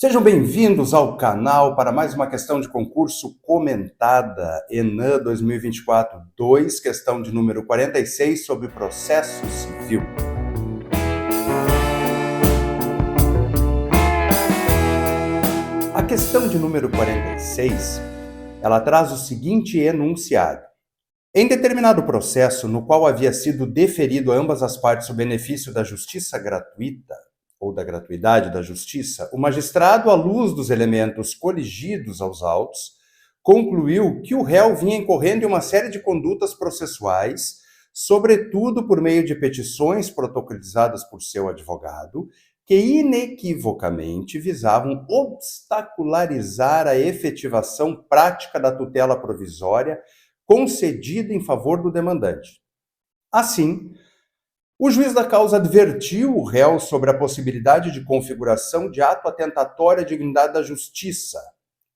Sejam bem-vindos ao canal para mais uma questão de concurso comentada, ENAM 2024-2, questão de número 46 sobre processo civil. A questão de número 46, ela traz o seguinte enunciado. Em determinado processo no qual havia sido deferido a ambas as partes o benefício da justiça gratuita, ou da gratuidade da justiça, o magistrado, à luz dos elementos coligidos aos autos, concluiu que o réu vinha incorrendo em uma série de condutas processuais, sobretudo por meio de petições protocolizadas por seu advogado, que inequivocamente visavam obstacularizar a efetivação prática da tutela provisória concedida em favor do demandante. Assim, o juiz da causa advertiu o réu sobre a possibilidade de configuração de ato atentatório à dignidade da justiça.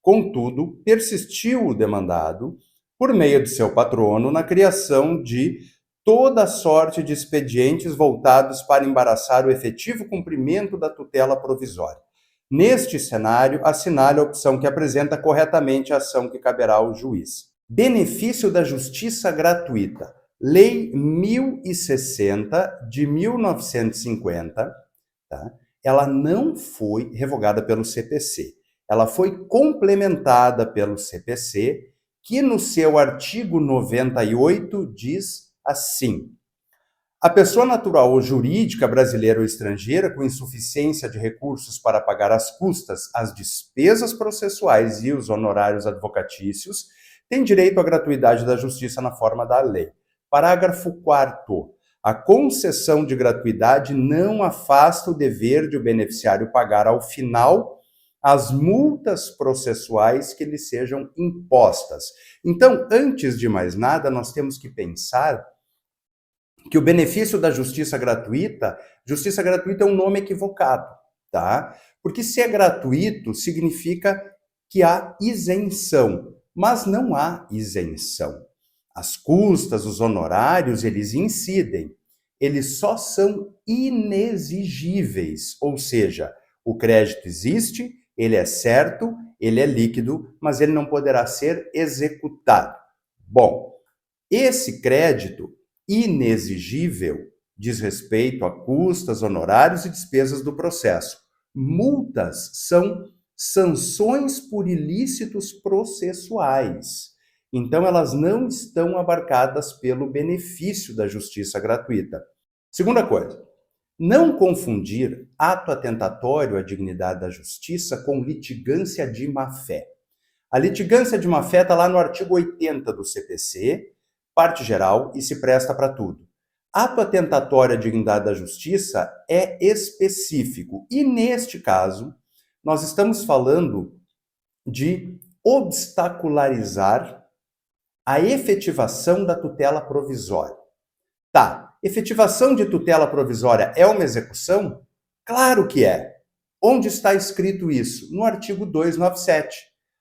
Contudo, persistiu o demandado, por meio de seu patrono, na criação de toda sorte de expedientes voltados para embaraçar o efetivo cumprimento da tutela provisória. Neste cenário, assinale a opção que apresenta corretamente a ação que caberá ao juiz. Benefício da justiça gratuita. Lei 1060 de 1950, tá? Ela não foi revogada pelo CPC. Ela foi complementada pelo CPC, que no seu artigo 98 diz assim: a pessoa natural ou jurídica brasileira ou estrangeira com insuficiência de recursos para pagar as custas, as despesas processuais e os honorários advocatícios tem direito à gratuidade da justiça na forma da lei. Parágrafo 4º. A concessão de gratuidade não afasta o dever de o beneficiário pagar ao final as multas processuais que lhe sejam impostas. Então, antes de mais nada, nós temos que pensar que o benefício da justiça gratuita é um nome equivocado, tá? Porque se é gratuito, significa que há isenção, mas não há isenção. As custas, os honorários, eles incidem. Eles só são inexigíveis, ou seja, o crédito existe, ele é certo, ele é líquido, mas ele não poderá ser executado. Bom, esse crédito inexigível diz respeito a custas, honorários e despesas do processo. Multas são sanções por ilícitos processuais. Então, elas não estão abarcadas pelo benefício da justiça gratuita. Segunda coisa, não confundir ato atentatório à dignidade da justiça com litigância de má-fé. A litigância de má-fé está lá no artigo 80 do CPC, parte geral, e se presta para tudo. Ato atentatório à dignidade da justiça é específico, e neste caso, nós estamos falando de obstacularizar a efetivação da tutela provisória. Tá, efetivação de tutela provisória é uma execução? Claro que é. Onde está escrito isso? No artigo 297.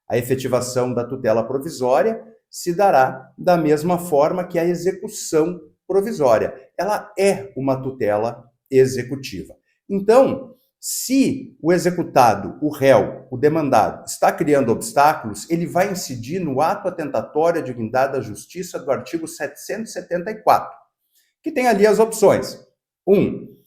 A efetivação da tutela provisória se dará da mesma forma que a execução provisória. Ela é uma tutela executiva. Então, se o executado, o réu, o demandado, está criando obstáculos, ele vai incidir no ato atentatório à dignidade da justiça do artigo 774, que tem ali as opções. 1.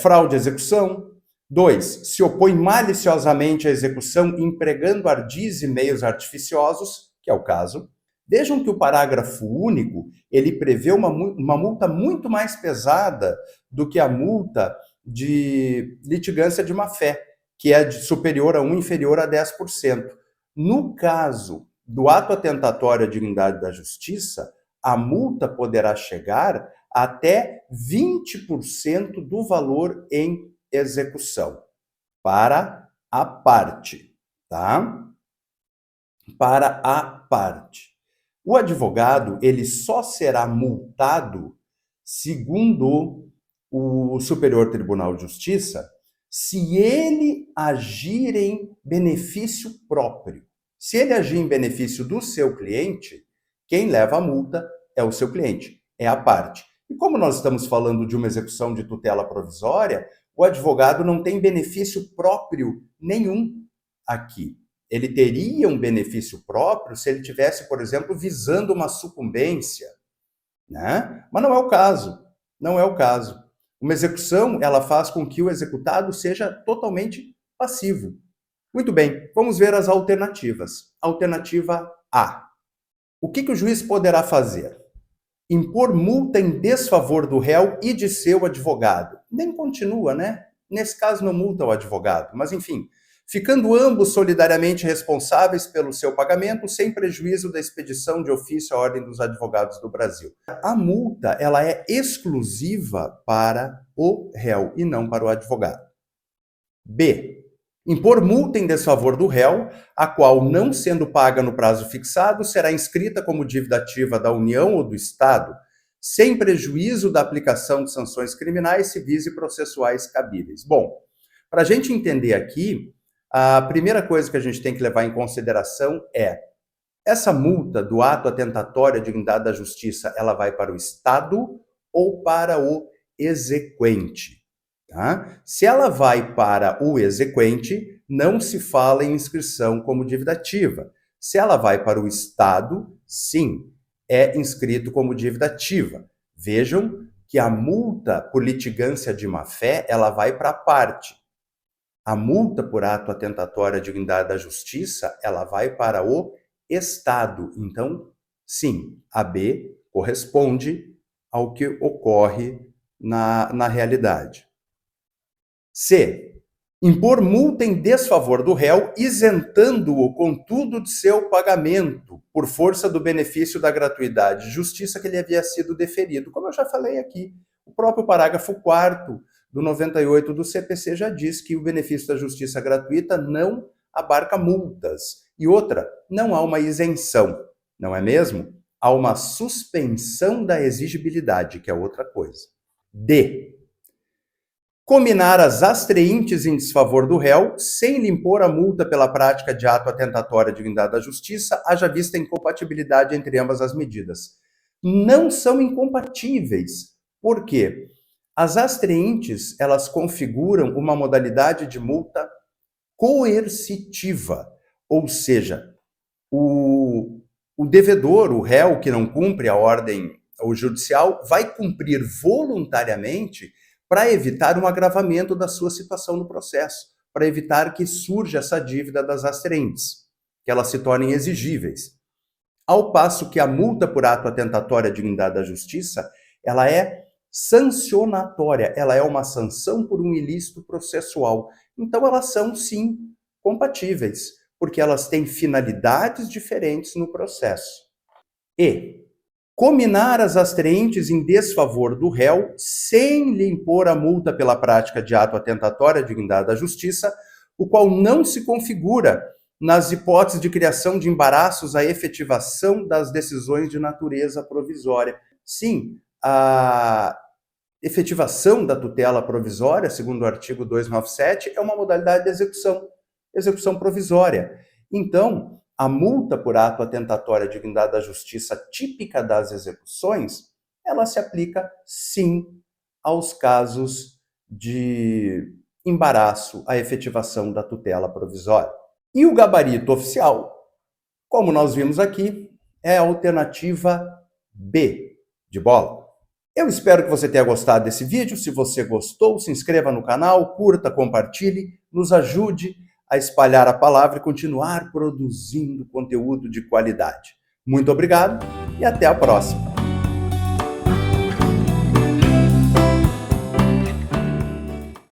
Fraude à execução. 2. Se opõe maliciosamente à execução empregando ardis e meios artificiosos, que é o caso. Vejam que o parágrafo único, ele prevê uma multa muito mais pesada do que a multa de litigância de má-fé, que é superior a 1, inferior a 10%. No caso do ato atentatório à dignidade da justiça, a multa poderá chegar até 20% do valor em execução, para a parte, tá? Para a parte. O advogado, ele só será multado, segundo o Superior Tribunal de Justiça, se ele agir em benefício próprio. Se ele agir em benefício do seu cliente, quem leva a multa é o seu cliente, é a parte. E como nós estamos falando de uma execução de tutela provisória, o advogado não tem benefício próprio nenhum. aqui? Ele teria um benefício próprio se ele tivesse, por exemplo, visando uma sucumbência, né? Mas não é o caso, não é o caso. Uma execução, ela faz com que o executado seja totalmente passivo. Muito bem, vamos ver as alternativas. Alternativa A. O que o juiz poderá fazer? Impor multa em desfavor do réu e de seu advogado. Nem continua, né? Nesse caso não multa o advogado, mas enfim, ficando ambos solidariamente responsáveis pelo seu pagamento, sem prejuízo da expedição de ofício à Ordem dos Advogados do Brasil. A multa, ela é exclusiva para o réu e não para o advogado. B. Impor multa em desfavor do réu, a qual, não sendo paga no prazo fixado, será inscrita como dívida ativa da União ou do Estado, sem prejuízo da aplicação de sanções criminais, civis e processuais cabíveis. Bom, para a gente entender aqui, a primeira coisa que a gente tem que levar em consideração é: essa multa do ato atentatório à dignidade da justiça, ela vai para o Estado ou para o exequente? Tá? Se ela vai para o exequente, não se fala em inscrição como dívida ativa. Se ela vai para o Estado, sim, é inscrito como dívida ativa. Vejam que a multa por litigância de má-fé, ela vai para a parte. A multa por ato atentatório à dignidade da justiça, ela vai para o Estado. Então, sim, a B corresponde ao que ocorre na realidade. C. Impor multa em desfavor do réu, isentando-o, contudo, de seu pagamento, por força do benefício da gratuidade de justiça que lhe havia sido deferido. Como eu já falei aqui, o próprio parágrafo 4º do 98 do CPC já diz que o benefício da justiça gratuita não abarca multas. E outra, não há uma isenção, não é mesmo? Há uma suspensão da exigibilidade, que é outra coisa. D. Cominar as astreintes em desfavor do réu, sem lhe impor a multa pela prática de ato atentatório à dignidade da justiça, haja vista a incompatibilidade entre ambas as medidas. Não são incompatíveis. Por quê? As astreintes, elas configuram uma modalidade de multa coercitiva, ou seja, o devedor, o réu que não cumpre a ordem judicial, vai cumprir voluntariamente para evitar um agravamento da sua situação no processo, para evitar que surja essa dívida das astreintes, que elas se tornem exigíveis. Ao passo que a multa por ato atentatório à dignidade da justiça, ela é sancionatória, ela é uma sanção por um ilícito processual. Então elas são, sim, compatíveis, porque elas têm finalidades diferentes no processo. E cominar as astreintes em desfavor do réu, sem lhe impor a multa pela prática de ato atentatório à dignidade da justiça, o qual não se configura nas hipóteses de criação de embaraços à efetivação das decisões de natureza provisória. Sim, a efetivação da tutela provisória, segundo o artigo 297, é uma modalidade de execução provisória. Então, a multa por ato atentatório à dignidade da justiça típica das execuções, ela se aplica, sim, aos casos de embaraço à efetivação da tutela provisória. E o gabarito oficial, como nós vimos aqui, é a alternativa B, de bola. Eu espero que você tenha gostado desse vídeo. Se você gostou, se inscreva no canal, curta, compartilhe, nos ajude a espalhar a palavra e continuar produzindo conteúdo de qualidade. Muito obrigado e até a próxima!